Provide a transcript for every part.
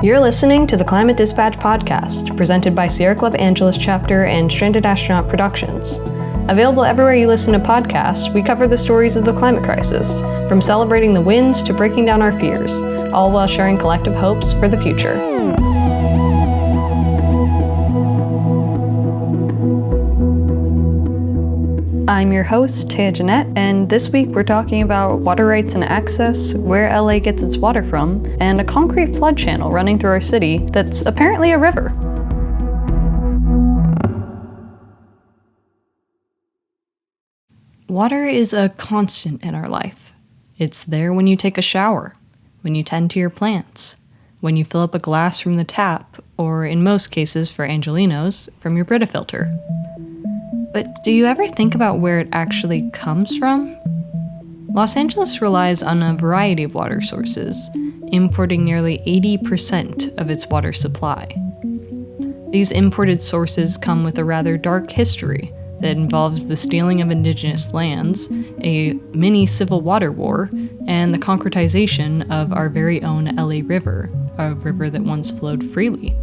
You're listening to the Climate Dispatch podcast, presented by Sierra Club Angeles Chapter and Stranded Astronaut Productions. Available everywhere you listen to podcasts, we cover the stories of the climate crisis, from celebrating the wins to breaking down our fears, all while sharing collective hopes for the future. I'm your host, Taya Jeanette, and this week we're talking about water rights and access, where LA gets its water from, and a concrete flood channel running through our city that's apparently a river. Water is a constant in our life. It's there when you take a shower, when you tend to your plants, when you fill up a glass from the tap, or in most cases for Angelinos, from your Brita filter. But do you ever think about where it actually comes from? Los Angeles relies on a variety of water sources, importing nearly 80% of its water supply. These imported sources come with a rather dark history that involves the stealing of indigenous lands, a mini civil water war, and the concretization of our very own LA River, a river that once flowed freely.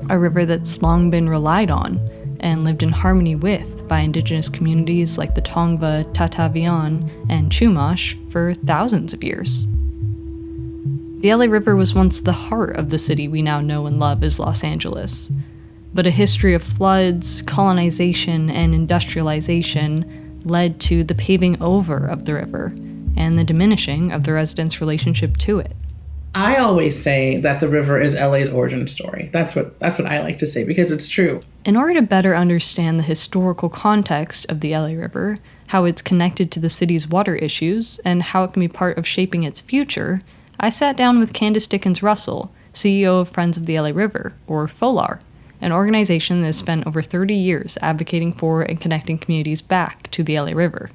A river that's long been relied on and lived in harmony with by indigenous communities like the Tongva, Tatavian, and Chumash for thousands of years. The LA River was once the heart of the city we now know and love as Los Angeles, but a history of floods, colonization, and industrialization led to the paving over of the river and the diminishing of the residents' relationship to it. I always say that the river is LA's origin story. That's what I like to say, because it's true. In order to better understand the historical context of the LA River, how it's connected to the city's water issues, and how it can be part of shaping its future, I sat down with Candice Dickens-Russell, CEO of Friends of the LA River, or FOLAR, an organization that has spent over 30 years advocating for and connecting communities back to the LA River.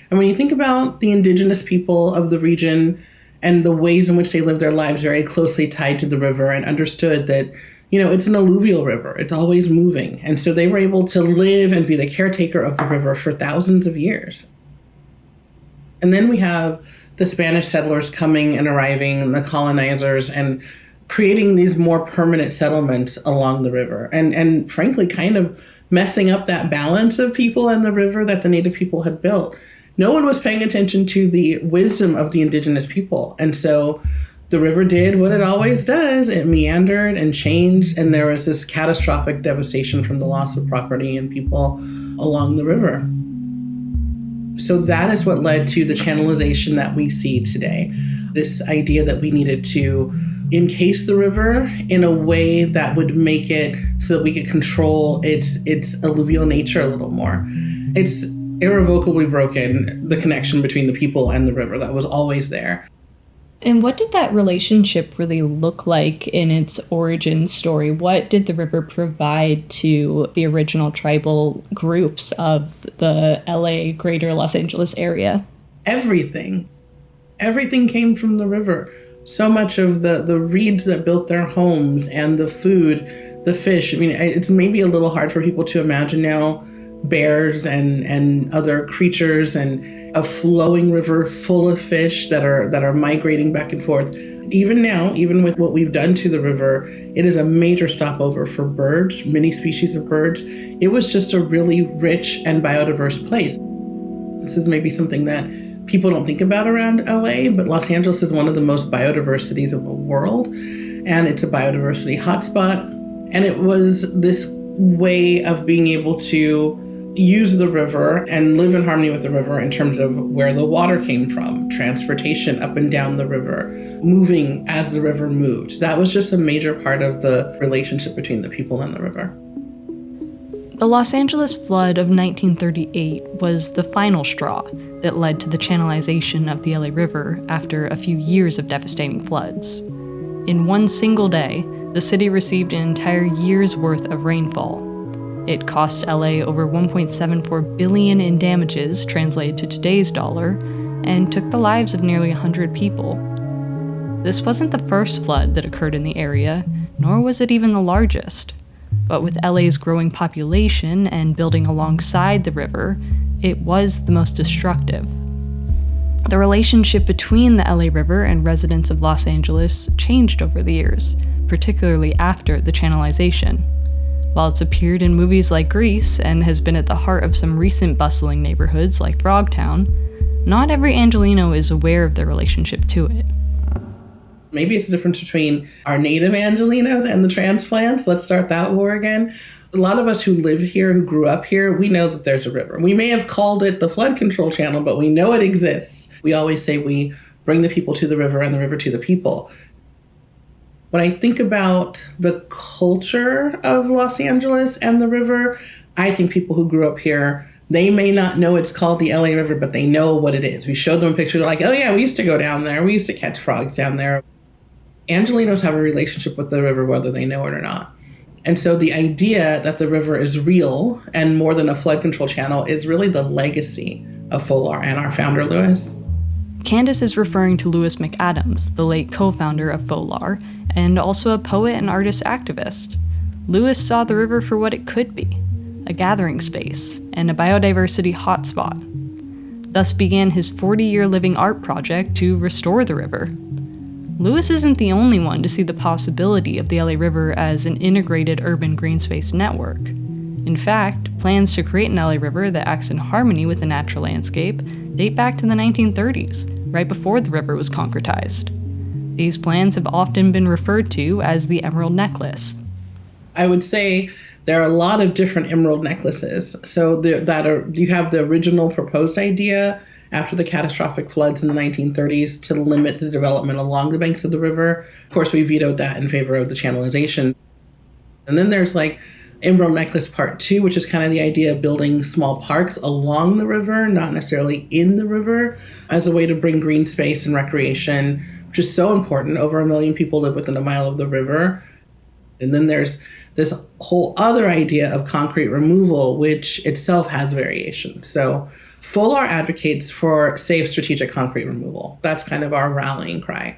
And when you think about the indigenous people of the region and the ways in which they live their lives very closely tied to the river, and understood that, it's an alluvial river. It's always moving. And so they were able to live and be the caretaker of the river for thousands of years. And then we have the Spanish settlers coming and arriving, and the colonizers, and creating these more permanent settlements along the river. And frankly, kind of messing up that balance of people and the river that the native people had built. No one was paying attention to the wisdom of the indigenous people. And so the river did what it always does. It meandered and changed, and there was this catastrophic devastation from the loss of property and people along the river. So that is what led to the channelization that we see today. This idea that we needed to encase the river in a way that would make it so that we could control its alluvial nature a little more. It's irrevocably broken the connection between the people and the river that was always there. And what did that relationship really look like in its origin story? What did the river provide to the original tribal groups of the LA, greater Los Angeles area? Everything. Everything came from the river. So much of the reeds that built their homes, and the food, the fish. I mean, it's maybe a little hard for people to imagine now, bears and other creatures, and a flowing river full of fish that are migrating back and forth. Even now, even with what we've done to the river, it is a major stopover for birds, many species of birds. It was just a really rich and biodiverse place. This is maybe something that people don't think about around LA, but Los Angeles is one of the most biodiverse cities of the world, and it's a biodiversity hotspot. And it was this way of being able to use the river and live in harmony with the river in terms of where the water came from, transportation up and down the river, moving as the river moved. That was just a major part of the relationship between the people and the river. The Los Angeles flood of 1938 was the final straw that led to the channelization of the LA River after a few years of devastating floods. In one single day, the city received an entire year's worth of rainfall. It cost LA over $1.74 billion in damages, translated to today's dollar, and took the lives of nearly 100 people. This wasn't the first flood that occurred in the area, nor was it even the largest. But with LA's growing population and building alongside the river, it was the most destructive. The relationship between the LA River and residents of Los Angeles changed over the years, particularly after the channelization. While it's appeared in movies like Grease and has been at the heart of some recent bustling neighborhoods like Frogtown, not every Angelino is aware of their relationship to it. Maybe it's the difference between our native Angelinos and the transplants. Let's start that war again. A lot of us who live here, who grew up here, we know that there's a river. We may have called it the flood control channel, but we know it exists. We always say we bring the people to the river and the river to the people. When I think about the culture of Los Angeles and the river, I think people who grew up here, they may not know it's called the LA River, but they know what it is. We showed them a picture, they're like, oh yeah, we used to go down there. We used to catch frogs down there. Angelinos have a relationship with the river, whether they know it or not. And so the idea that the river is real and more than a flood control channel is really the legacy of FOLAR and our founder, Lewis. Candice is referring to Lewis McAdams, the late co-founder of FOLAR, and also a poet and artist activist. Lewis saw the river for what it could be, a gathering space and a biodiversity hotspot. Thus began his 40-year living art project to restore the river. Lewis isn't the only one to see the possibility of the LA River as an integrated urban green space network. In fact, plans to create an LA River that acts in harmony with the natural landscape date back to the 1930s, right before the river was concretized. These plans have often been referred to as the Emerald Necklace. I would say there are a lot of different emerald necklaces. So you have the original proposed idea after the catastrophic floods in the 1930s to limit the development along the banks of the river. Of course, we vetoed that in favor of the channelization. And then there's like Emerald Necklace Part 2, which is kind of the idea of building small parks along the river, not necessarily in the river, as a way to bring green space and recreation, which is so important. Over 1 million people live within a mile of the river. And then there's this whole other idea of concrete removal, which itself has variations. So FOLAR advocates for safe strategic concrete removal. That's kind of our rallying cry.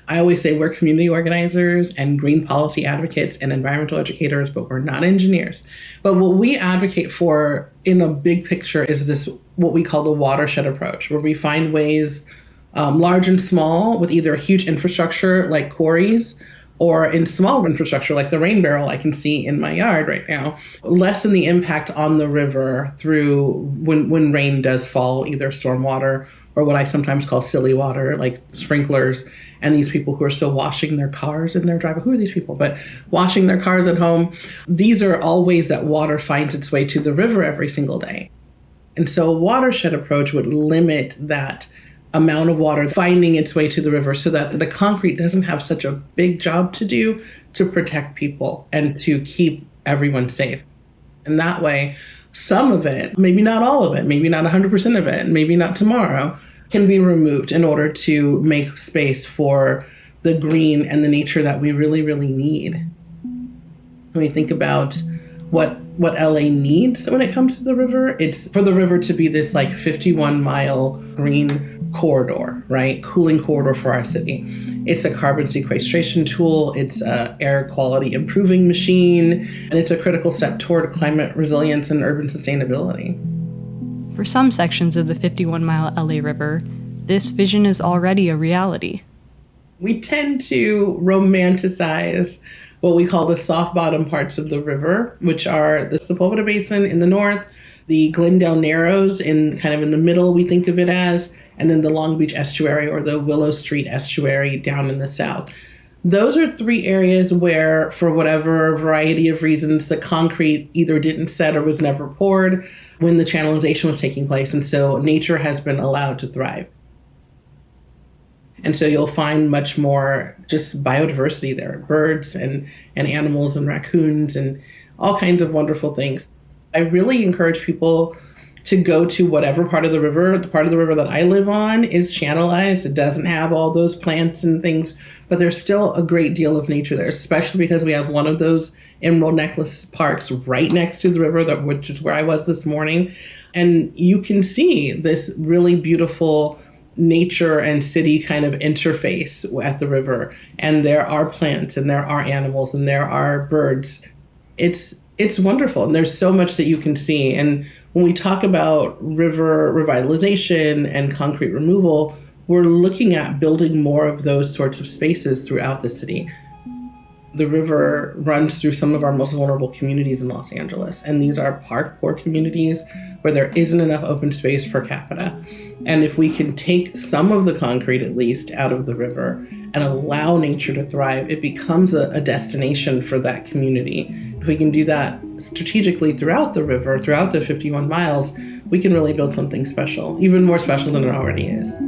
I always say we're community organizers and green policy advocates and environmental educators, but we're not engineers. But what we advocate for in a big picture is this, what we call the watershed approach, where we find ways, large and small, with either a huge infrastructure like quarries or in small infrastructure like the rain barrel I can see in my yard right now, lessen the impact on the river through when rain does fall, either stormwater or what I sometimes call silly water, like sprinklers, and these people who are still washing their cars in their driveway. Who are these people? But washing their cars at home. These are all ways that water finds its way to the river every single day. And so a watershed approach would limit that amount of water finding its way to the river so that the concrete doesn't have such a big job to do to protect people and to keep everyone safe. And that way, some of it, maybe not all of it, maybe not 100% of it, maybe not tomorrow, can be removed in order to make space for the green and the nature that we really, really need. When we think about what LA needs when it comes to the river, it's for the river to be this like 51-mile green corridor, right? Cooling corridor for our city. It's a carbon sequestration tool. It's a air quality improving machine, and it's a critical step toward climate resilience and urban sustainability. For some sections of the 51-mile LA River, this vision is already a reality. We tend to romanticize what we call the soft bottom parts of the river, which are the Sepulveda Basin in the north, the Glendale Narrows in kind of in the middle, we think of it as, and then the Long Beach Estuary or the Willow Street Estuary down in the south. Those are three areas where, for whatever variety of reasons, the concrete either didn't set or was never poured when the channelization was taking place. And so nature has been allowed to thrive. And so you'll find much more just biodiversity there, birds and animals and raccoons and all kinds of wonderful things. I really encourage people to go to whatever part of the river. The part of the river that I live on is channelized. It doesn't have all those plants and things, but there's still a great deal of nature there, especially because we have one of those Emerald Necklace parks right next to the river, which is where I was this morning. And you can see this really beautiful nature and city kind of interface at the river. And there are plants and there are animals and there are birds. It's wonderful. And there's so much that you can see. And when we talk about river revitalization and concrete removal, we're looking at building more of those sorts of spaces throughout the city. The river runs through some of our most vulnerable communities in Los Angeles, and these are park poor communities where there isn't enough open space per capita. And if we can take some of the concrete, at least, out of the river and allow nature to thrive, it becomes a destination for that community. If we can do that strategically throughout the river, throughout the 51 miles, we can really build something special, even more special than it already is.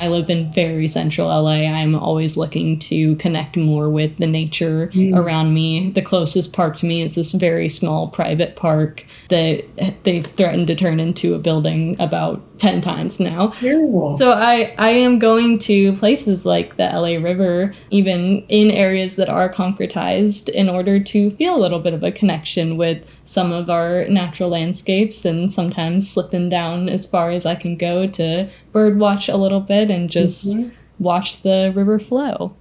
I live in very central LA. I'm always looking to connect more with the nature around me. The closest park to me is this very small private park that they've threatened to turn into a building about 10 times now. Terrible. So I am going to places like the LA River, even in areas that are concretized, in order to feel a little bit of a connection with some of our natural landscapes, and sometimes slipping down as far as I can go to bird watch a little bit and just watch the river flow.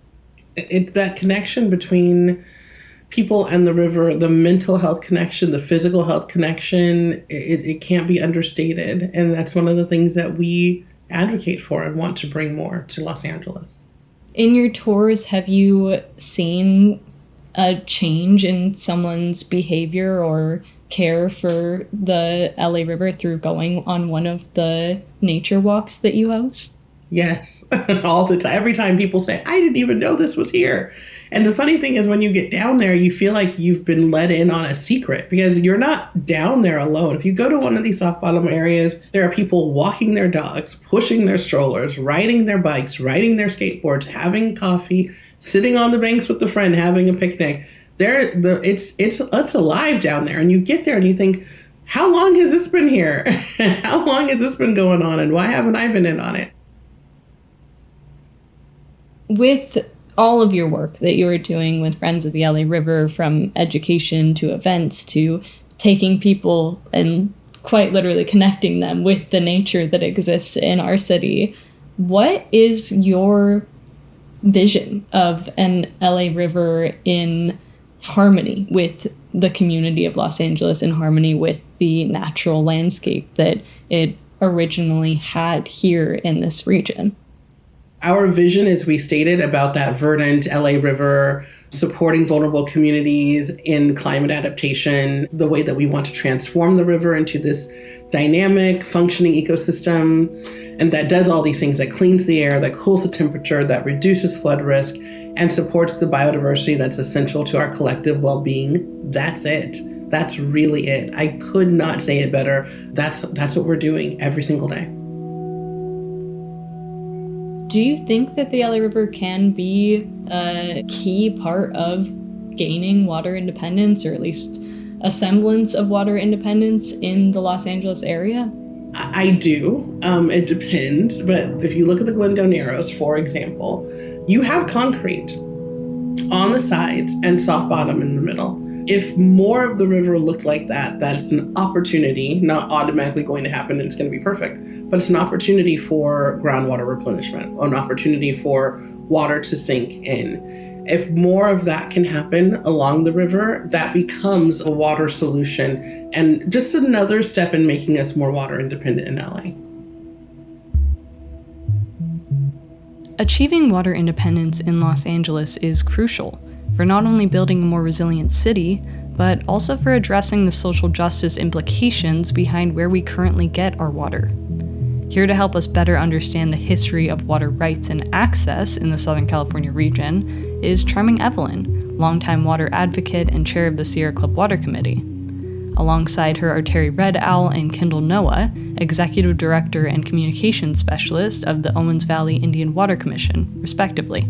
That connection between people and the river, the mental health connection, the physical health connection, it can't be understated. And that's one of the things that we advocate for and want to bring more to Los Angeles. In your tours, have you seen a change in someone's behavior or care for the LA River through going on one of the nature walks that you host? Yes, all the time. Every time people say, I didn't even know this was here. And the funny thing is, when you get down there, you feel like you've been let in on a secret because you're not down there alone. If you go to one of these soft bottom areas, there are people walking their dogs, pushing their strollers, riding their bikes, riding their skateboards, having coffee, sitting on the banks with a friend, having a picnic. It's alive down there. And you get there and you think, how long has this been here? How long has this been going on? And why haven't I been in on it? With all of your work that you are doing with Friends of the LA River, from education to events to taking people and quite literally connecting them with the nature that exists in our city, what is your vision of an LA River in harmony with the community of Los Angeles, in harmony with the natural landscape that it originally had here in this region? Our vision, as we stated, about that verdant LA River, supporting vulnerable communities in climate adaptation, the way that we want to transform the river into this dynamic, functioning ecosystem, and that does all these things, that cleans the air, that cools the temperature, that reduces flood risk, and supports the biodiversity that's essential to our collective well-being. That's it. That's really it. I could not say it better. That's what we're doing every single day. Do you think that the LA River can be a key part of gaining water independence, or at least a semblance of water independence in the Los Angeles area? I do. It depends. But if you look at the Glendale Narrows, for example, you have concrete on the sides and soft bottom in the middle. If more of the river looked like that, that's an opportunity, not automatically going to happen and it's going to be perfect, but it's an opportunity for groundwater replenishment, an opportunity for water to sink in. If more of that can happen along the river, that becomes a water solution and just another step in making us more water independent in LA. Achieving water independence in Los Angeles is crucial for not only building a more resilient city, but also for addressing the social justice implications behind where we currently get our water. Here to help us better understand the history of water rights and access in the Southern California region is charming Evelyn, longtime water advocate and chair of the Sierra Club Water Committee. Alongside her are Teri and Kyndall Noah, executive director and communications specialist of the Owens Valley Indian Water Commission, respectively.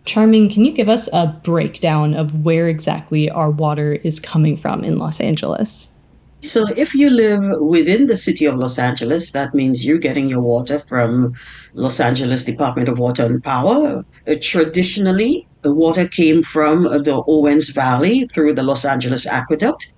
Charming, can you give us a breakdown of where exactly our water is coming from in Los Angeles? So if you live within the city of Los Angeles, that means you're getting your water from Los Angeles Department of Water and Power. Traditionally, the water came from the Owens Valley through the Los Angeles Aqueduct.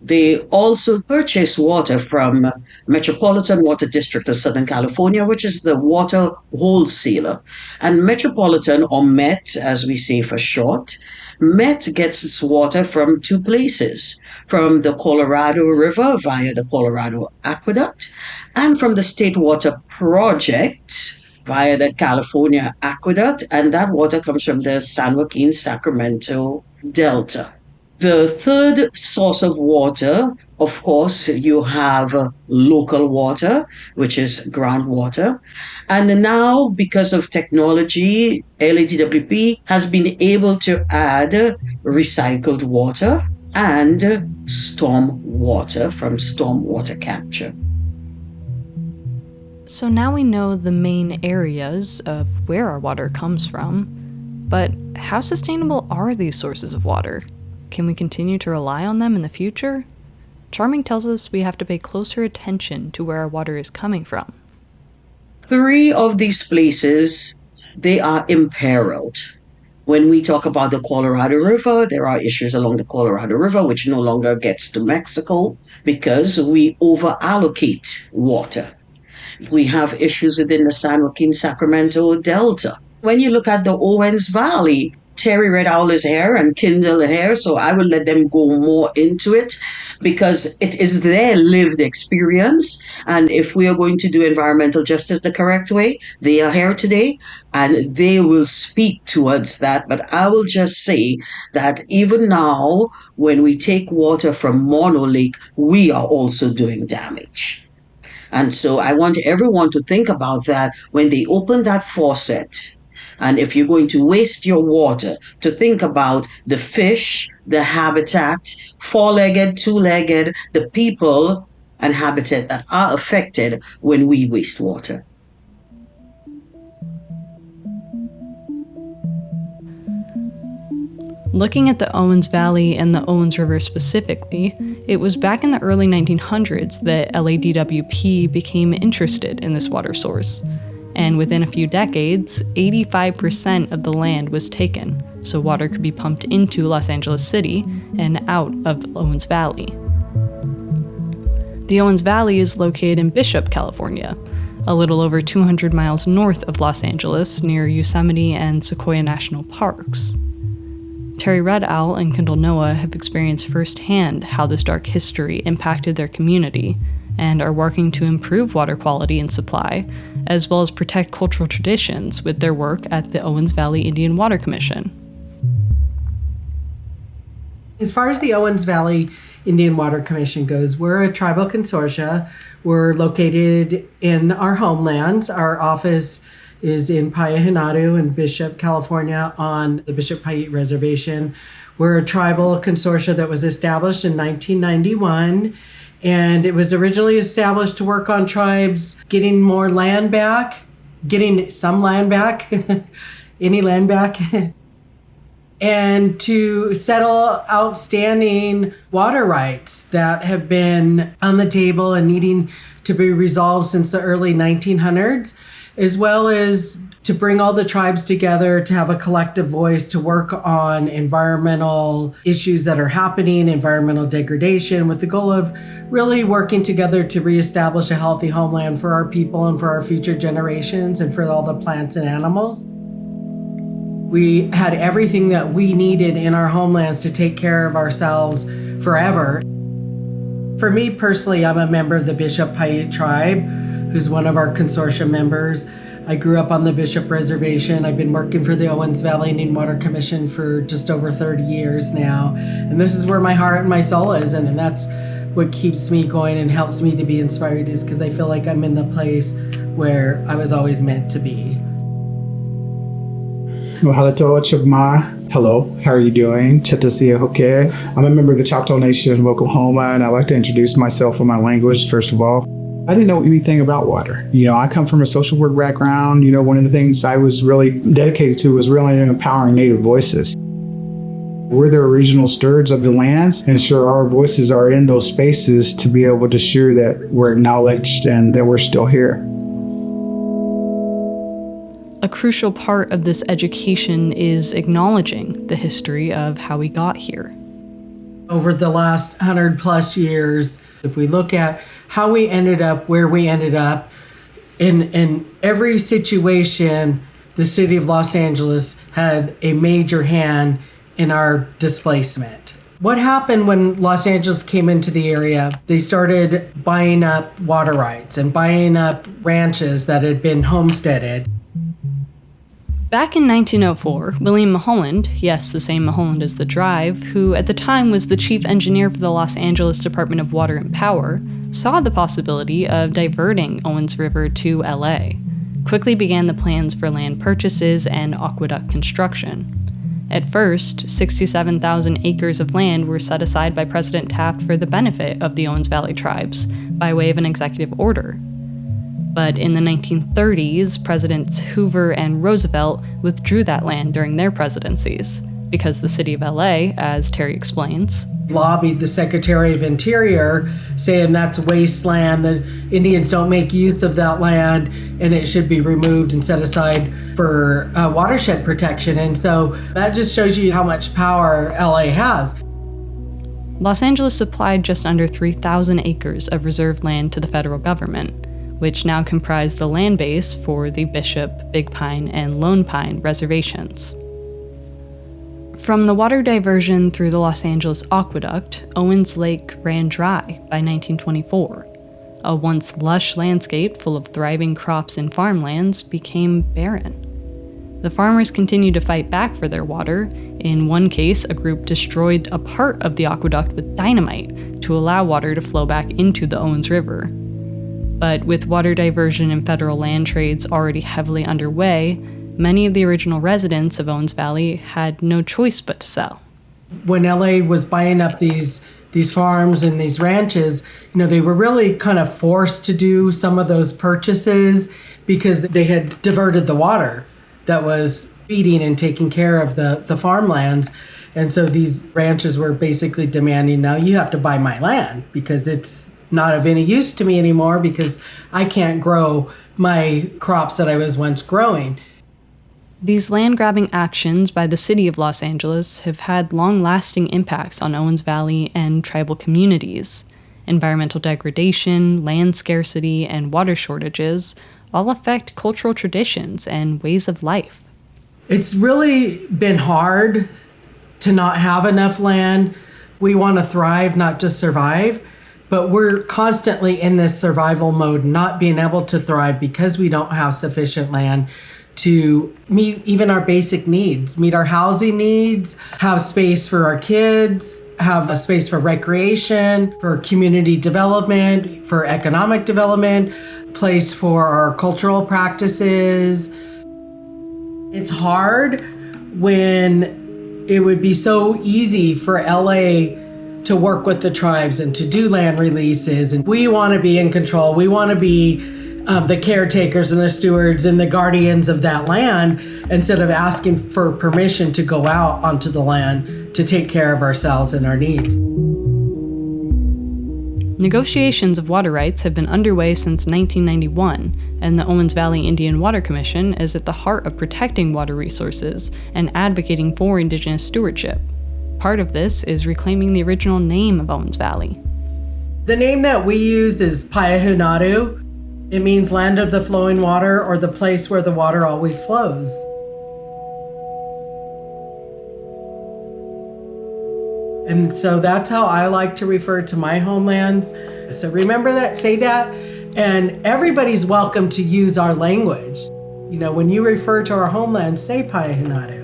They also purchase water from Metropolitan Water District of Southern California, which is the water wholesaler. And Metropolitan, or MET, as we say for short, Met gets its water from two places, from the Colorado River via the Colorado Aqueduct, and from the State Water Project via the California Aqueduct, and that water comes from the San Joaquin Sacramento Delta. The third source of water, of course, you have local water, which is groundwater. And now, because of technology, LADWP has been able to add recycled water and storm water from stormwater capture. So now we know the main areas of where our water comes from, but how sustainable are these sources of water? Can we continue to rely on them in the future? Charming tells us we have to pay closer attention to where our water is coming from. 3 of these places, they are imperiled. When we talk about the Colorado River, there are issues along the Colorado River, which no longer gets to Mexico because we over-allocate water. We have issues within the San Joaquin Sacramento Delta. When you look at the Owens Valley, Teri Red Owl is here and Kyndall here, so I will let them go more into it because it is their lived experience. And if we are going to do environmental justice the correct way, they are here today and they will speak towards that. But I will just say that even now, when we take water from Mono Lake, we are also doing damage. And so I want everyone to think about that when they open that faucet. And if you're going to waste your water, to think about the fish, the habitat, 4-legged, 2-legged, the people and habitat that are affected when we waste water. Looking at the Owens Valley and the Owens River specifically, it was back in the early 1900s that LADWP became interested in this water source. And within a few decades, 85% of the land was taken, so water could be pumped into Los Angeles City and out of Owens Valley. The Owens Valley is located in Bishop, California, a little over 200 miles north of Los Angeles near Yosemite and Sequoia National Parks. Teri Red Owl and Kyndall Noah have experienced firsthand how this dark history impacted their community and are working to improve water quality and supply, as well as protect cultural traditions with their work at the Owens Valley Indian Water Commission. As far as the Owens Valley Indian Water Commission goes, we're a tribal consortia. We're located in our homelands. Our office is in Paiute in Bishop, California, on the Bishop Paiute Reservation. We're a tribal consortia that was established in 1991, and it was originally established to work on tribes getting more land back, getting some land back, any land back, and to settle outstanding water rights that have been on the table and needing to be resolved since the early 1900s, as well as to bring all the tribes together to have a collective voice to work on environmental issues that are happening, environmental degradation, with the goal of really working together to reestablish a healthy homeland for our people and for our future generations and for all the plants and animals. We had everything that we needed in our homelands to take care of ourselves forever. For me personally, I'm a member of the Bishop Paiute tribe, who's one of our consortium members. I grew up on the Bishop Reservation. I've been working for the Owens Valley Indian Water Commission for just over 30 years now. And this is where my heart and my soul is. And that's what keeps me going and helps me to be inspired, is because I feel like I'm in the place where I was always meant to be. Hello, how are you doing? Chatasia Hoke. I'm a member of the Choctaw Nation of Oklahoma, and I'd like to introduce myself in my language, first of all. I didn't know anything about water. I come from a social work background. One of the things I was really dedicated to was really empowering Native voices. We're the original stewards of the lands, and sure, our voices are in those spaces to be able to assure that we're acknowledged and that we're still here. A crucial part of this education is acknowledging the history of how we got here. Over the last 100 plus years, if we look at how we ended up where we ended up, in every situation, the city of Los Angeles had a major hand in our displacement. What happened when Los Angeles came into the area? They started buying up water rights and buying up ranches that had been homesteaded. Back in 1904, William Mulholland, yes, the same Mulholland as the Drive, who at the time was the chief engineer for the Los Angeles Department of Water and Power, saw the possibility of diverting Owens River to LA, quickly began the plans for land purchases and aqueduct construction. At first, 67,000 acres of land were set aside by President Taft for the benefit of the Owens Valley tribes, by way of an executive order. But in the 1930s, Presidents Hoover and Roosevelt withdrew that land during their presidencies, because the city of LA, as Teri explains, lobbied the Secretary of Interior, saying that's wasteland, the Indians don't make use of that land, and it should be removed and set aside for watershed protection. And so that just shows you how much power LA has. Los Angeles supplied just under 3,000 acres of reserved land to the federal government, which now comprised a land base for the Bishop, Big Pine, and Lone Pine reservations. From the water diversion through the Los Angeles Aqueduct, Owens Lake ran dry by 1924. A once lush landscape full of thriving crops and farmlands became barren. The farmers continued to fight back for their water. In one case, a group destroyed a part of the aqueduct with dynamite to allow water to flow back into the Owens River. But with water diversion and federal land trades already heavily underway, many of the original residents of Owens Valley had no choice but to sell. When LA was buying up these farms and these ranches, they were really kind of forced to do some of those purchases because they had diverted the water that was feeding and taking care of the farmlands. And so these ranches were basically demanding, now you have to buy my land because it's not of any use to me anymore because I can't grow my crops that I was once growing. These land-grabbing actions by the city of Los Angeles have had long-lasting impacts on Owens Valley and tribal communities. Environmental degradation, land scarcity, and water shortages all affect cultural traditions and ways of life. It's really been hard to not have enough land. We want to thrive, not just survive, but we're constantly in this survival mode, not being able to thrive because we don't have sufficient land to meet even our basic needs, meet our housing needs, have space for our kids, have a space for recreation, for community development, for economic development, place for our cultural practices. It's hard when it would be so easy for LA to work with the tribes and to do land releases. And we want to be in control. We want to be the caretakers and the stewards and the guardians of that land instead of asking for permission to go out onto the land to take care of ourselves and our needs. Negotiations of water rights have been underway since 1991, and the Owens Valley Indian Water Commission is at the heart of protecting water resources and advocating for Indigenous stewardship. Part of this is reclaiming the original name of Owens Valley. The name that we use is Paiute. It means land of the flowing water, or the place where the water always flows. And so that's how I like to refer to my homelands. So remember that, say that, and everybody's welcome to use our language. When you refer to our homelands, say Paiute.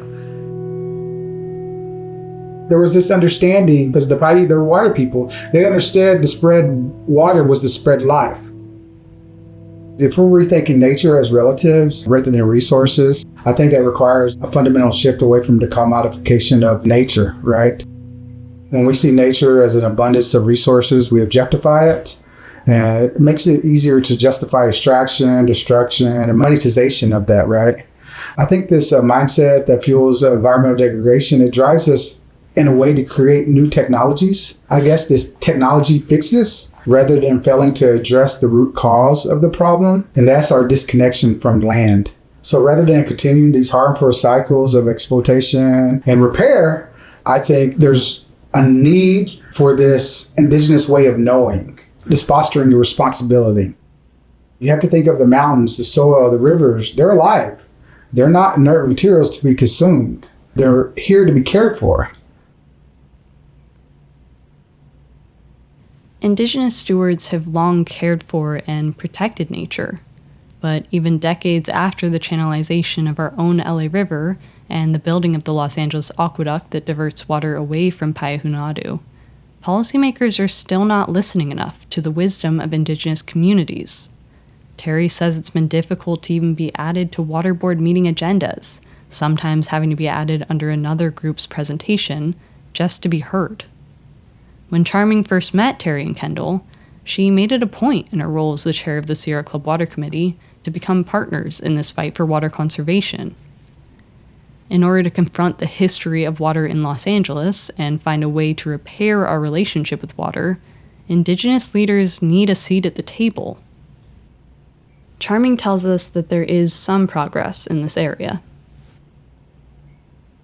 There was this understanding, because the Paiute, they're water people, they understood the spread water was the spread life. If we're rethinking nature as relatives rather than resources, I think that requires a fundamental shift away from the commodification of nature, right? When we see nature as an abundance of resources, we objectify it, and it makes it easier to justify extraction, destruction, and monetization of that, right? I think this mindset that fuels environmental degradation, it drives us in a way to create new technologies. I guess this technology fixes rather than failing to address the root cause of the problem, and that's our disconnection from land. So rather than continuing these harmful cycles of exploitation and repair, I think there's a need for this indigenous way of knowing, this fostering the responsibility. You have to think of the mountains, the soil, the rivers. They're alive. They're not inert materials to be consumed. They're here to be cared for. Indigenous stewards have long cared for and protected nature, but even decades after the channelization of our own LA River and the building of the Los Angeles aqueduct that diverts water away from Paiute, policymakers are still not listening enough to the wisdom of Indigenous communities. Teri says it's been difficult to even be added to water board meeting agendas, sometimes having to be added under another group's presentation just to be heard. When Charming first met Teri and Kyndall, she made it a point in her role as the chair of the Sierra Club Water Committee to become partners in this fight for water conservation. In order to confront the history of water in Los Angeles and find a way to repair our relationship with water, Indigenous leaders need a seat at the table. Charming tells us that there is some progress in this area.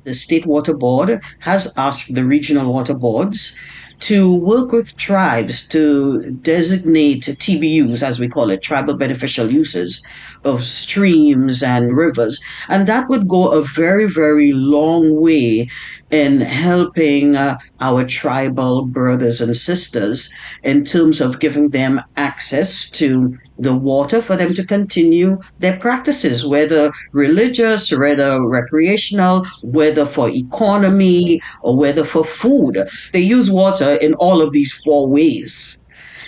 The State Water Board has asked the regional water boards to work with tribes to designate TBUs, as we call it, tribal beneficial uses of streams and rivers. And that would go a very, very long way in helping our tribal brothers and sisters in terms of giving them access to the water for them to continue their practices, whether religious, whether recreational, whether for economy, or whether for food. They use water in all of these four ways.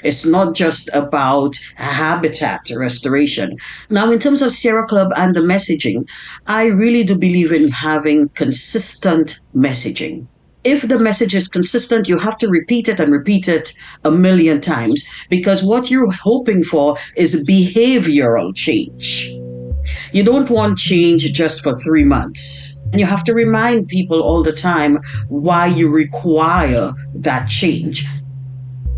It's not just about habitat restoration. Now, in terms of Sierra Club and the messaging, I really do believe in having consistent messaging. If the message is consistent, you have to repeat it and repeat it a million times, because what you're hoping for is behavioral change. You don't want change just for 3 months. And you have to remind people all the time why you require that change.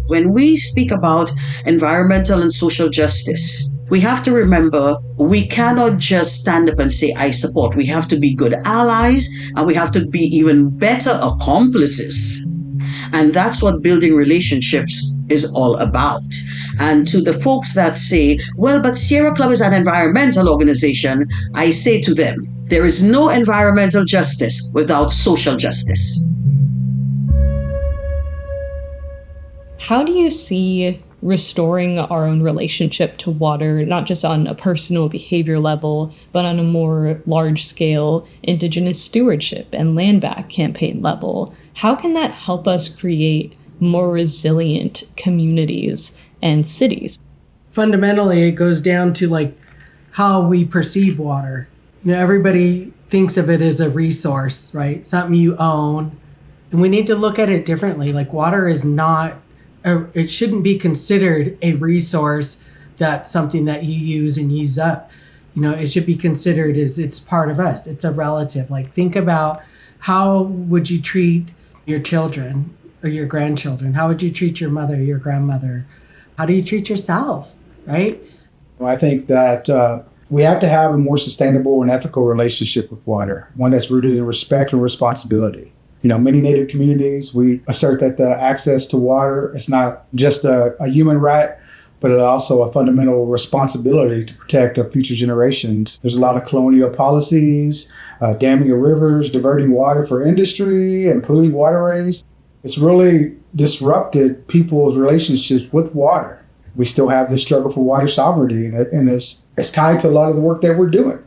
When we speak about environmental and social justice, we have to remember we cannot just stand up and say, I support. We have to be good allies, and we have to be even better accomplices. And that's what building relationships is all about. And to the folks that say, well, but Sierra Club is an environmental organization, I say to them, there is no environmental justice without social justice. How do you see restoring our own relationship to water, not just on a personal behavior level, but on a more large-scale Indigenous stewardship and land back campaign level? How can that help us create more resilient communities and cities? Fundamentally, it goes down to like how we perceive water. You know, everybody thinks of it as a resource, right? Something you own. And we need to look at it differently. Like water is not it shouldn't be considered a resource that's something that you use and use up. You know, it should be considered as it's part of us. It's a relative. Like think about how would you treat your children or your grandchildren? How would you treat your mother, your grandmother? How do you treat yourself, right? Well, I think that we have to have a more sustainable and ethical relationship with water, one that's rooted in respect and responsibility. You know, many Native communities, we assert that the access to water is not just a human right, but it's also a fundamental responsibility to protect our future generations. There's a lot of colonial policies, damming of rivers, diverting water for industry, and polluting waterways. It's really disrupted people's relationships with water. We still have this struggle for water sovereignty, and it's tied to a lot of the work that we're doing.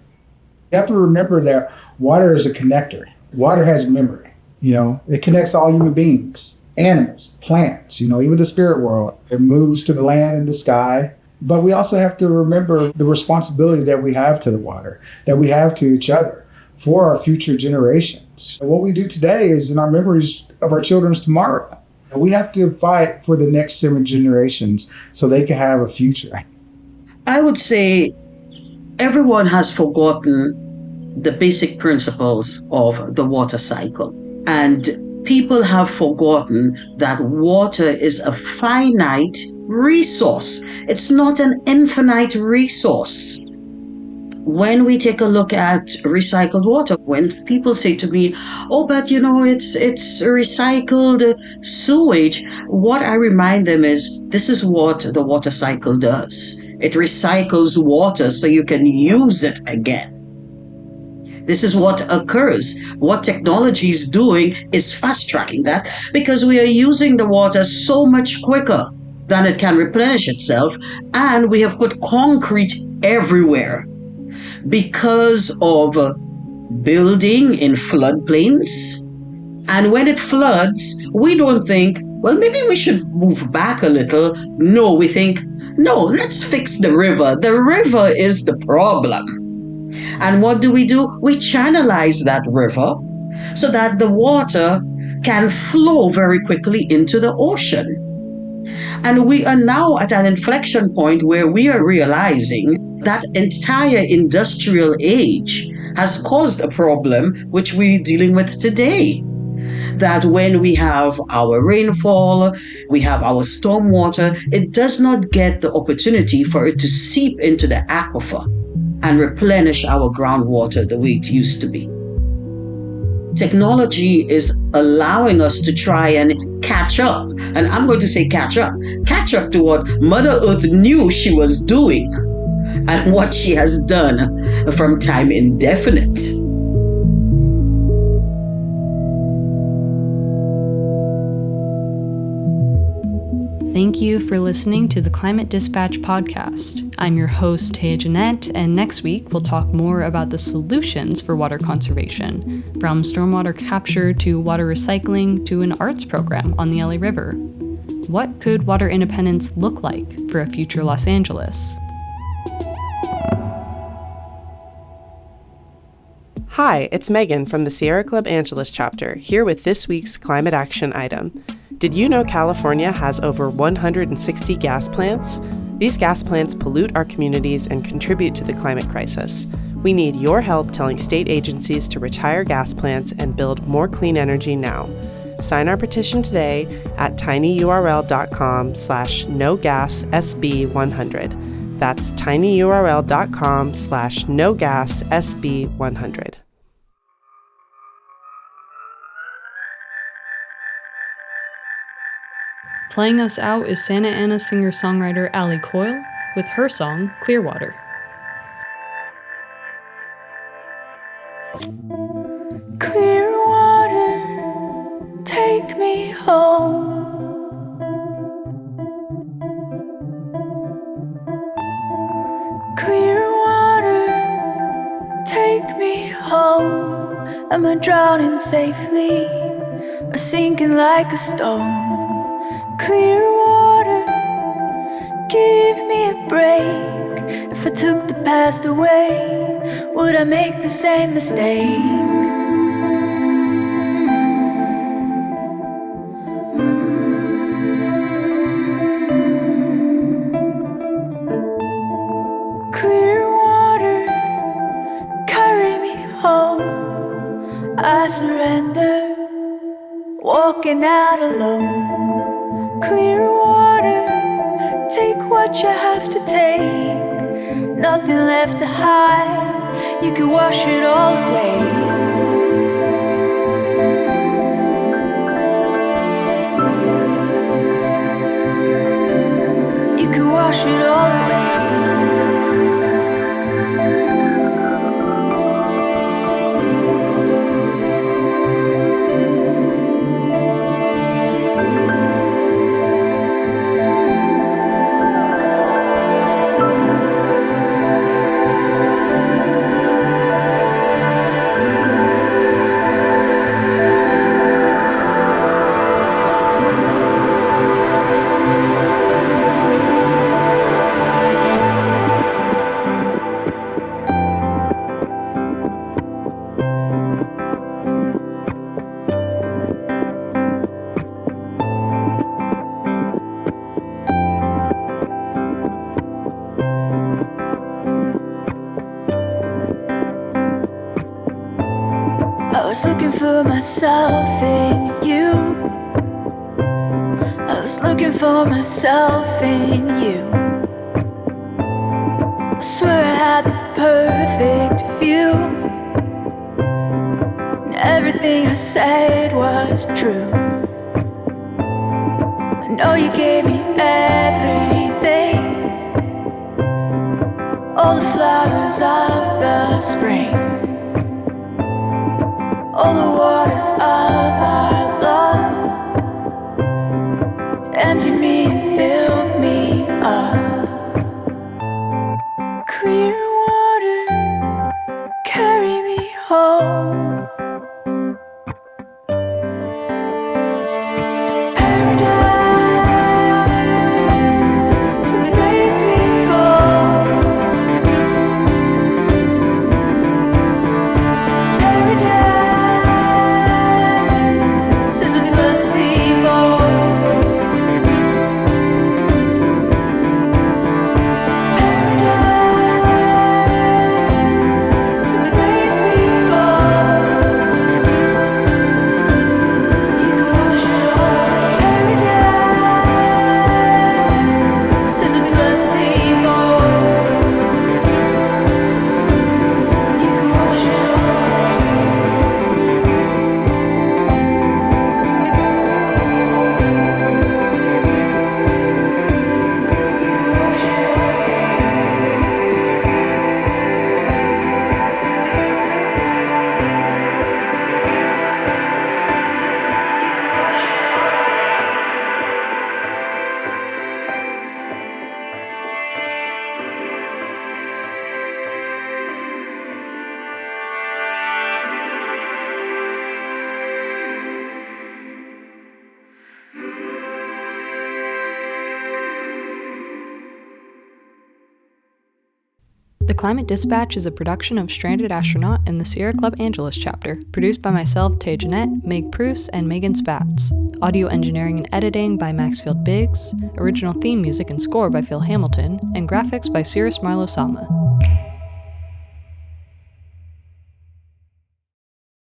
You have to remember that water is a connector. Water has memory. You know, it connects all human beings, animals, plants, you know, even the spirit world. It moves to the land and the sky. But we also have to remember the responsibility that we have to the water, that we have to each other for our future generations. And what we do today is in our memories of our children's tomorrow. And we have to fight for the next 7 generations so they can have a future. I would say everyone has forgotten the basic principles of the water cycle. And people have forgotten that water is a finite resource. It's not an infinite resource. When we take a look at recycled water, when people say to me, oh, but you know, it's recycled sewage, what I remind them is this is what the water cycle does. It recycles water so you can use it again. This is what occurs. What technology is doing is fast tracking that because we are using the water so much quicker than it can replenish itself, and we have put concrete everywhere because of building in floodplains. And when it floods, we don't think, well, maybe we should move back a little. No, we think, no, let's fix the river. The river is the problem. And what do? We channelize that river so that the water can flow very quickly into the ocean. And we are now at an inflection point where we are realizing that entire industrial age has caused a problem which we're dealing with today. That when we have our rainfall, we have our stormwater, it does not get the opportunity for it to seep into the aquifer and replenish our groundwater the way it used to be. Technology is allowing us to try and catch up. And I'm going to say catch up to what Mother Earth knew she was doing and what she has done from time indefinite. Thank you for listening to the Climate Dispatch podcast. I'm your host, Taya Jeanette, and next week we'll talk more about the solutions for water conservation, from stormwater capture to water recycling to an arts program on the LA River. What could water independence look like for a future Los Angeles? Hi, it's Megan from the Sierra Club Angeles chapter, here with this week's climate action item. Did you know California has over 160 gas plants? These gas plants pollute our communities and contribute to the climate crisis. We need your help telling state agencies to retire gas plants and build more clean energy now. Sign our petition today at tinyurl.com/nogassb100. That's tinyurl.com/nogassb100. Playing us out is Santa Ana singer-songwriter Allie Coyle with her song, Clearwater. Clearwater, take me home. Clearwater, take me home. Am I drowning safely or sinking like a stone? Clearwater, give me a break. If I took the past away, would I make the same mistake? Clearwater, carry me home. I surrender, walking out alone. Clearwater, take what you have to take. Nothing left to hide, you can wash it all away. You can wash it all away. I was looking for myself in you. I was looking for myself in you. I swear I had the perfect view, and everything I said was true. I know you gave me everything, all the flowers of the spring. all the water of our love emptied me and filled me up. Clear water, carry me home. Paradise is the place we go. Paradise is a placebo. Paradise is a place we go. You can wash it away. Paradise is a placebo. You can wash it away. You can wash it away. The Climate Dispatch is a production of Stranded Astronaut and the Sierra Club Angeles chapter, produced by myself, Tay Jeanette, Meg Pruce, and Megan Spatz. Audio engineering and editing by Maxfield Biggs, original theme music and score by Phil Hamilton, and graphics by Cyrus Milo Sama.